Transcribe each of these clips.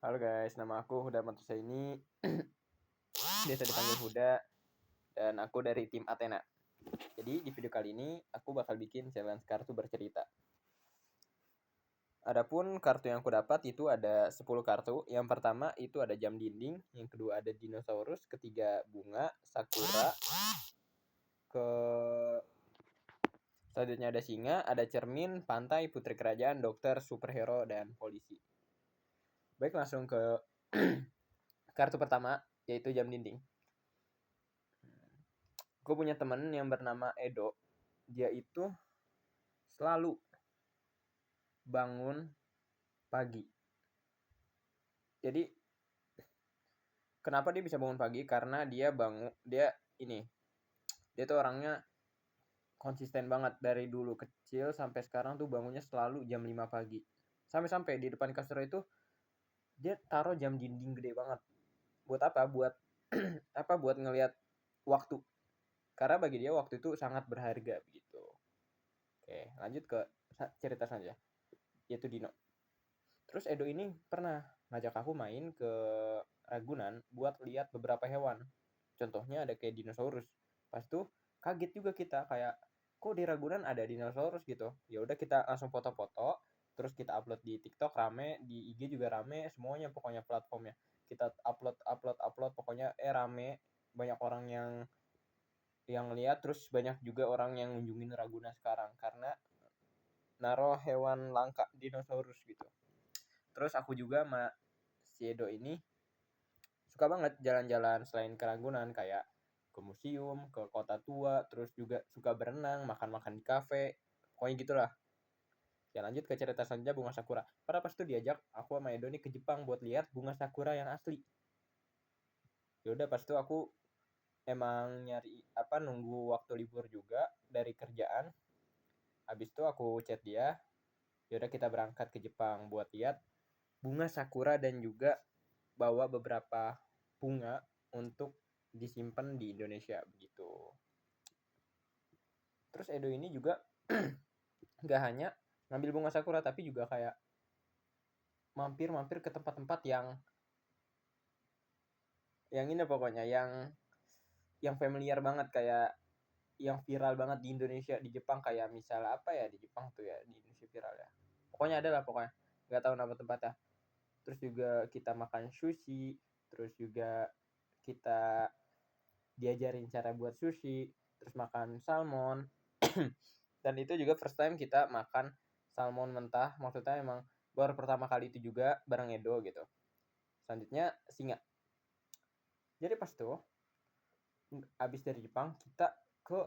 Halo guys, nama aku Huda Matusaini. Biasa dipanggil Huda. Dan aku dari tim Athena. Jadi di video kali ini aku bakal bikin challenge kartu bercerita. Adapun kartu yang aku dapat itu ada 10 kartu. Yang pertama itu ada jam dinding, yang kedua ada dinosaurus, ketiga bunga, sakura, selanjutnya ada singa, ada cermin, pantai, putri kerajaan, dokter, superhero, dan polisi. Baik, langsung ke kartu pertama, yaitu jam dinding. Gue punya temen yang bernama Edo. Dia itu selalu bangun pagi. Jadi kenapa dia bisa bangun pagi? Karena dia tuh orangnya konsisten banget dari dulu kecil sampai sekarang tuh bangunnya selalu jam 5 pagi. Sampai-sampai di depan kasur itu dia taruh jam dinding gede banget. Buat apa? Buat ngelihat waktu. Karena bagi dia waktu itu sangat berharga begitu. Oke, lanjut ke cerita selanjutnya, yaitu Dino. Terus Edo ini pernah ngajak aku main ke Ragunan buat lihat beberapa hewan. Contohnya ada kayak dinosaurus. Pas tuh kaget juga kita, kayak kok di Ragunan ada dinosaurus gitu. Ya udah kita langsung foto-foto, terus kita upload di TikTok rame, di IG juga rame, semuanya pokoknya platformnya. Kita upload pokoknya rame, banyak orang yang lihat, terus banyak juga orang yang ngunjungin Ragunan sekarang karena naruh hewan langka dinosaurus gitu. Terus aku juga sama si Edo ini suka banget jalan-jalan selain ke Ragunan, kayak ke museum, ke kota tua, terus juga suka berenang, makan-makan di kafe, pokoknya gitulah. Ya lanjut ke cerita selanjutnya, bunga sakura. Pada pas itu diajak aku sama Edo nih ke Jepang buat lihat bunga sakura yang asli. Yaudah pas itu aku emang nunggu waktu libur juga dari kerjaan. Habis itu aku chat dia, yaudah kita berangkat ke Jepang buat lihat bunga sakura dan juga bawa beberapa bunga untuk disimpan di Indonesia begitu. Terus Edo ini juga nggak hanya ngambil bunga sakura, tapi juga kayak mampir-mampir ke tempat-tempat yang ini pokoknya yang familiar banget, kayak yang viral banget di Indonesia, di Jepang, kayak misalnya apa ya di Jepang tuh ya, di Indonesia viral ya. Pokoknya ada lah pokoknya. Nggak tahu nama tempatnya. Terus juga kita makan sushi, terus juga kita diajarin cara buat sushi, terus makan salmon. Dan itu juga first time kita makan salmon mentah, maksudnya emang baru pertama kali itu juga bareng Edo gitu. Selanjutnya singa. Jadi pas tuh abis dari Jepang kita ke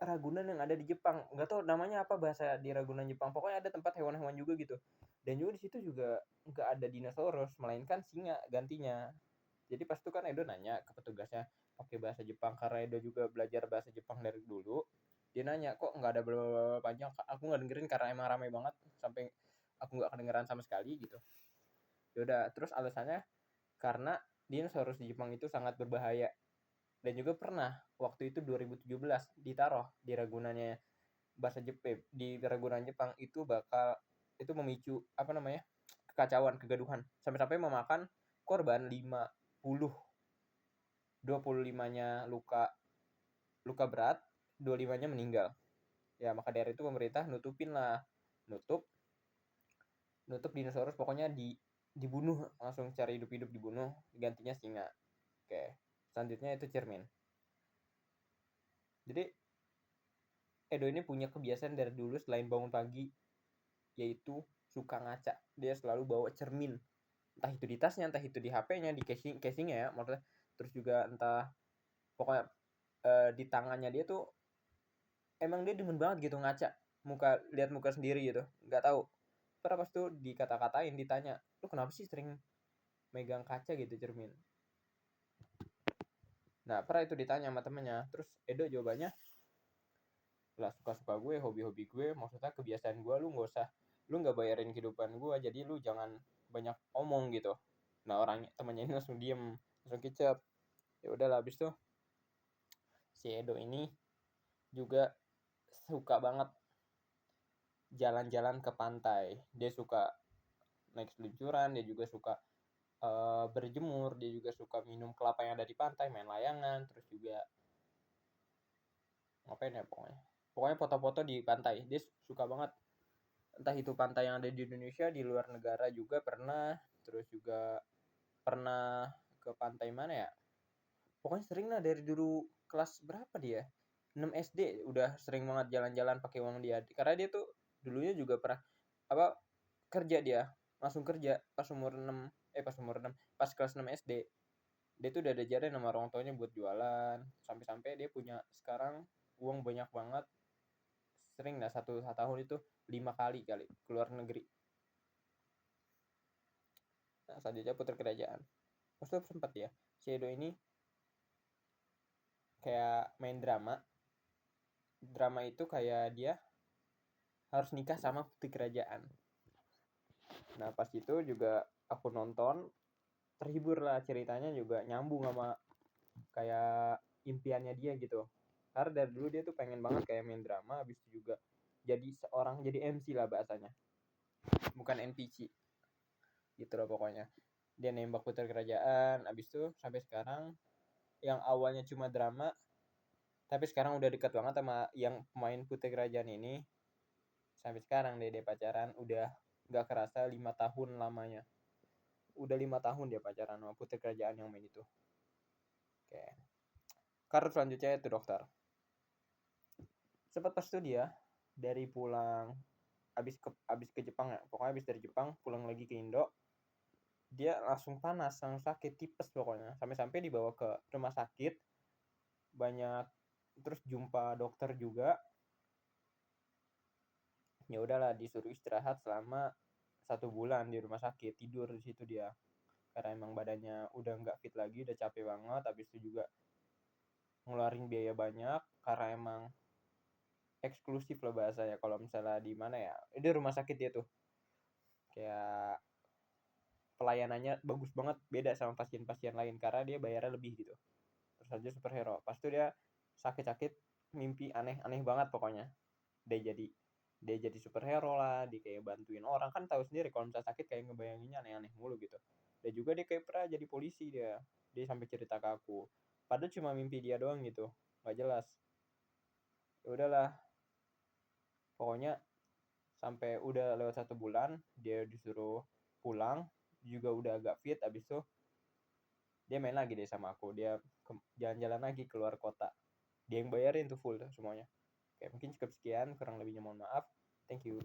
Ragunan yang ada di Jepang. Nggak tahu namanya apa bahasa di Ragunan Jepang, pokoknya ada tempat hewan-hewan juga gitu. Dan juga di situ juga nggak ada dinosaurus, melainkan singa gantinya. Jadi pas itu kan Edo nanya ke petugasnya pakai bahasa Jepang, karena Edo juga belajar bahasa Jepang dari dulu. Dia nanya kok nggak ada bla panjang. Aku nggak dengerin karena emang ramai banget sampai aku nggak kedengeran sama sekali gitu. Yaudah, terus alasannya karena dinosaurus di Jepang itu sangat berbahaya. Dan juga pernah waktu itu 2017 ditaruh di Ragunannya bahasa Jepang, di Ragunan Jepang itu memicu kekacauan, kegaduhan, sampai-sampai memakan korban 50. 25-nya luka berat, 25-nya meninggal. Ya maka dari itu pemerintah nutup dinosaurus, pokoknya dibunuh, langsung secara hidup-hidup dibunuh, gantinya singa. Oke, selanjutnya itu cermin. Jadi Edo ini punya kebiasaan dari dulu selain bangun pagi, yaitu suka ngaca. Dia selalu bawa cermin, entah itu di tasnya, entah itu di HP-nya, di casingnya ya maksudnya. Terus juga entah, pokoknya di tangannya dia tuh emang dia demen banget gitu ngaca, lihat muka sendiri gitu. Nggak tahu, pernah pas tuh dikata-katain, ditanya lu kenapa sih sering megang kaca gitu, cermin. Nah pernah itu ditanya sama temennya, terus Edo jawabannya lah suka-suka gue, hobi-hobi gue, maksudnya kebiasaan gue, lu nggak bayarin kehidupan gue, jadi lu jangan banyak omong gitu. Nah orang temannya ini langsung diem, langsung kicap. Ya udahlah, habis tuh si Edo ini juga suka banget jalan-jalan ke pantai. Dia suka naik seluncuran, dia juga suka berjemur, dia juga suka minum kelapa yang ada di pantai, main layangan, terus juga ngapain ya pokoknya foto-foto di pantai. Dia suka banget, entah itu pantai yang ada di Indonesia, di luar negara juga pernah. Terus juga pernah ke pantai mana ya, pokoknya sering lah. Dari dulu kelas berapa dia, 6 SD udah sering banget jalan-jalan pakai uang dia, karena dia tuh dulunya juga pernah apa kerja. Dia langsung kerja pas kelas 6 SD. Dia tuh udah diajarin sama orang tuanya buat jualan, sampai-sampai dia punya sekarang uang banyak banget. Sering lah satu tahun itu 5 kali keluar negeri. Nah, selanjutnya putri kerajaan. Pas itu sempat ya si Edo ini kayak main drama itu kayak dia harus nikah sama putri kerajaan. Nah pas itu juga aku nonton, terhibur lah, ceritanya juga nyambung sama kayak impiannya dia gitu. Karena dari dulu dia tuh pengen banget kayak main drama, habis itu juga jadi MC lah bahasanya, bukan NPC gitu loh. Pokoknya dia nembak putri kerajaan, habis itu sampai sekarang yang awalnya cuma drama, tapi sekarang udah dekat banget sama yang pemain putri kerajaan ini. Sampai sekarang dia pacaran, udah nggak kerasa 5 tahun lamanya. Udah 5 tahun dia pacaran sama putri kerajaan yang main itu. Oke. Karir selanjutnya itu dokter. Sempat pas itu dia dari pulang abis ke Jepang ya, pokoknya abis dari Jepang pulang lagi ke Indo, dia langsung panas, langsung sakit tipes pokoknya, sampai dibawa ke rumah sakit banyak. Terus jumpa dokter juga, ya udahlah disuruh istirahat selama 1 bulan di rumah sakit, tidur di situ dia, karena emang badannya udah nggak fit lagi, udah capek banget. Habis itu juga ngeluarin biaya banyak, karena emang eksklusif lah bahasanya. Kalau misalnya di mana ya, ini rumah sakit dia tuh kayak pelayanannya bagus banget, beda sama pasien-pasien lain karena dia bayarnya lebih gitu. Terus aja superhero, pas itu dia sakit-sakit mimpi aneh-aneh banget pokoknya. Dia jadi superhero lah, dia kayak bantuin orang. Kan tahu sendiri kalau misalnya sakit kayak ngebayanginnya aneh-aneh mulu gitu. Dan juga dia kayak pernah jadi polisi. Dia sampai cerita ke aku, padahal cuma mimpi dia doang gitu, nggak jelas. Ya udahlah, pokoknya sampai udah lewat 1 bulan dia disuruh pulang, juga udah agak fit. Abis itu dia main lagi deh sama aku, dia jalan-jalan lagi keluar kota, dia yang bayarin tuh full semuanya. Oke, mungkin cukup sekian, kurang lebihnya mohon maaf. Thank you.